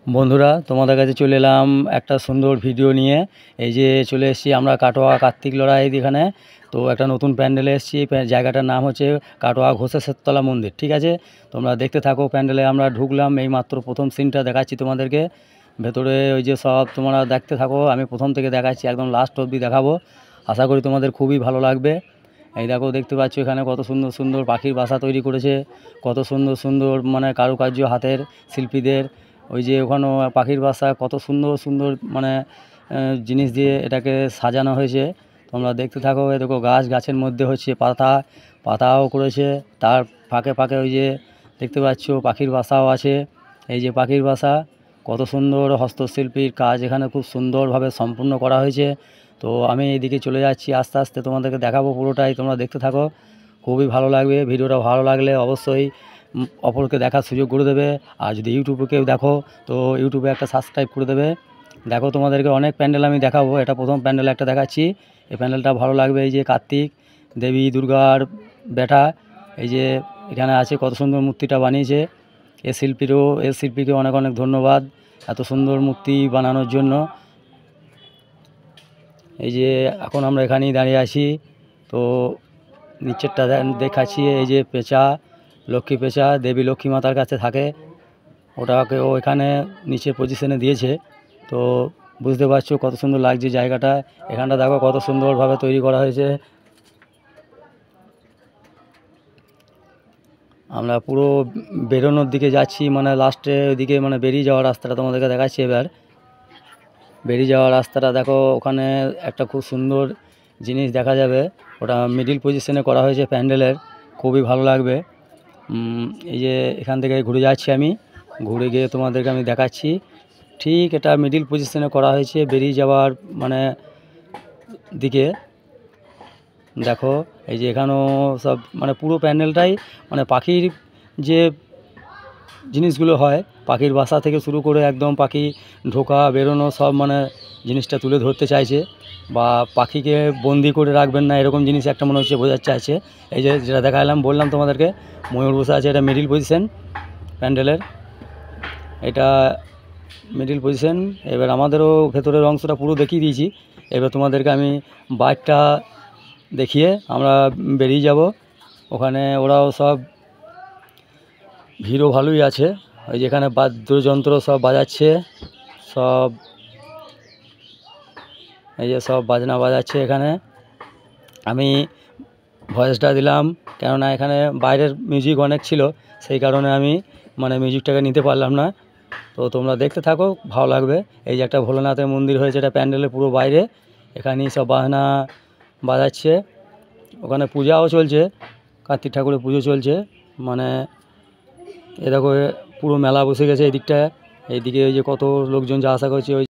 বন্ধুরা, তোমাদের কাছে চলে এলাম একটা সুন্দর ভিডিও নিয়ে। এই যে চলে এসেছি আমরা কাটোয়া কার্তিক লড়াই এখানে। তো একটা নতুন প্যান্ডেলে এসেছি। জায়গাটার নাম হচ্ছে কাটোয়া ঘোষেশ্বরতলা মন্দির। ঠিক আছে, তোমরা দেখতে থাকো। প্যান্ডেলে আমরা ঢুকলাম, এই মাত্র প্রথম সিনটা দেখাচ্ছি তোমাদেরকে। ভেতরে ওই যে সব তোমরা দেখতে থাকো, আমি প্রথম থেকে দেখাচ্ছি, একদম লাস্ট অবধি দেখাবো। আশা করি তোমাদের খুবই ভালো লাগবে। এই দেখো, দেখতে পাচ্ছ এখানে কত সুন্দর সুন্দর পাখির বাসা তৈরি করেছে, কত সুন্দর সুন্দর মানে কারুকার্য হাতের শিল্পীদের। ওই যে ওখানেও পাখির বাসা, কত সুন্দর সুন্দর মানে জিনিস দিয়ে এটাকে সাজানো হয়েছে। তোমরা দেখতে থাকো। এই দেখো, গাছের মধ্যে হচ্ছে পাতাও করেছে, তার ফাঁকে ফাঁকে ওই যে দেখতে পাচ্ছ পাখির বাসাও আছে। এই যে পাখির বাসা, কত সুন্দর হস্তশিল্পীর কাজ এখানে খুব সুন্দরভাবে সম্পূর্ণ করা হয়েছে। তো আমি এইদিকে চলে যাচ্ছি, আস্তে আস্তে তোমাদেরকে দেখাবো পুরোটাই। তোমরা দেখতে থাকো, খুবই ভালো লাগবে। ভিডিওটা ভালো লাগলে অবশ্যই অপরকে দেখার সুযোগ করে দেবে। আর যদি ইউটিউবে কেউ দেখো, তো ইউটিউবে একটা সাবস্ক্রাইব করে দেবে। দেখো, তোমাদেরকে অনেক প্যান্ডেল আমি দেখাবো, এটা প্রথম প্যান্ডেল একটা দেখাচ্ছি। এই প্যান্ডেলটা ভালো লাগবে। এই যে কার্তিক, দেবী দুর্গার বেটা, এই যে এখানে আছে, কত সুন্দর মূর্তিটা বানিয়েছে। এ শিল্পীকে অনেক অনেক ধন্যবাদ এত সুন্দর মূর্তি বানানোর জন্য। এই যে এখন আমরা এখানেই দাঁড়িয়ে আছি। তো নিচেরটা দেখাচ্ছি। এই যে পেঁচা, লক্ষ্মী পেঁচা দেবী লক্ষ্মী মাতার কাছে থাকে, ওটাকে ও এখানে নিচে পজিশনে দিয়েছে। তো বুঝতে পারছো কত সুন্দর লাগছে জায়গাটা। এখানটা দেখো কত সুন্দরভাবে তৈরি করা হয়েছে। আমরা পুরো বেরোনোর দিকে যাচ্ছি, মানে লাস্টে ওইদিকে মানে বেরিয়ে যাওয়ার রাস্তাটা তোমাদেরকে দেখাচ্ছি। এবার বেরিয়ে যাওয়ার রাস্তাটা দেখো, ওখানে একটা খুব সুন্দর জিনিস দেখা যাবে। ওটা মিডিল পজিশনে করা হয়েছে প্যান্ডেলের, খুবই ভালো লাগবে। এই যে এখান থেকে ঘুরে যাচ্ছি আমি, ঘুরে গিয়ে তোমাদেরকে আমি দেখাচ্ছি। ঠিক এটা মিডিল পজিশনে করা হয়েছে বেরিয়ে যাওয়ার মানে দিকে। দেখো, এই যে এখানেও সব মানে পুরো প্যান্ডেলটাই মানে পাখির যে জিনিসগুলো হয়, পাখির বাসা থেকে শুরু করে একদম পাখি ঢোকা বেরোনো সব মানে জিনিসটা তুলে ধরতে চাইছে। বা পাখিকে বন্দি করে রাখবেন না, এরকম জিনিস একটা মনে হচ্ছে বোঝাতে চাইছে। এই যে যেটা দেখালাম, বললাম তোমাদেরকে, ময়ূর বসে আছে, এটা মিডিল পজিশন প্যান্ডেলের, এটা মিডিল পজিশন। এবার আমাদেরও ভেতরের অংশটা পুরো দেখিয়ে দিয়েছি। এবার তোমাদেরকে আমি বাইকটা দেখিয়ে আমরা বেরিয়ে যাব। ওখানে ওরাও সব ভিড়ও ভালোই আছে। ওই যেখানে বাদ্যযন্ত্র সব বাজাচ্ছে, সব এই যে সব বাজনা বাজাচ্ছে এখানে। আমি ভয়েসটা দিলাম, কেননা এখানে বাইরের মিউজিক অনেক ছিল, সেই কারণে আমি মানে মিউজিকটাকে নিতে পারলাম না। তো তোমরা দেখতে থাকো, ভালো লাগবে। এই যে একটা ভোলানাথের মন্দির হয়েছে, এটা প্যান্ডেলের পুরো বাইরে, এখানেই সব বাজনা বাজাচ্ছে। ওখানে পূজাও চলছে, কার্তিক ঠাকুরের পুজো চলছে। মানে এ দেখো, পুরো মেলা বসে গেছে এই দিকটায়। এইদিকে ওই যে কত লোকজন যা আশা করছে ওই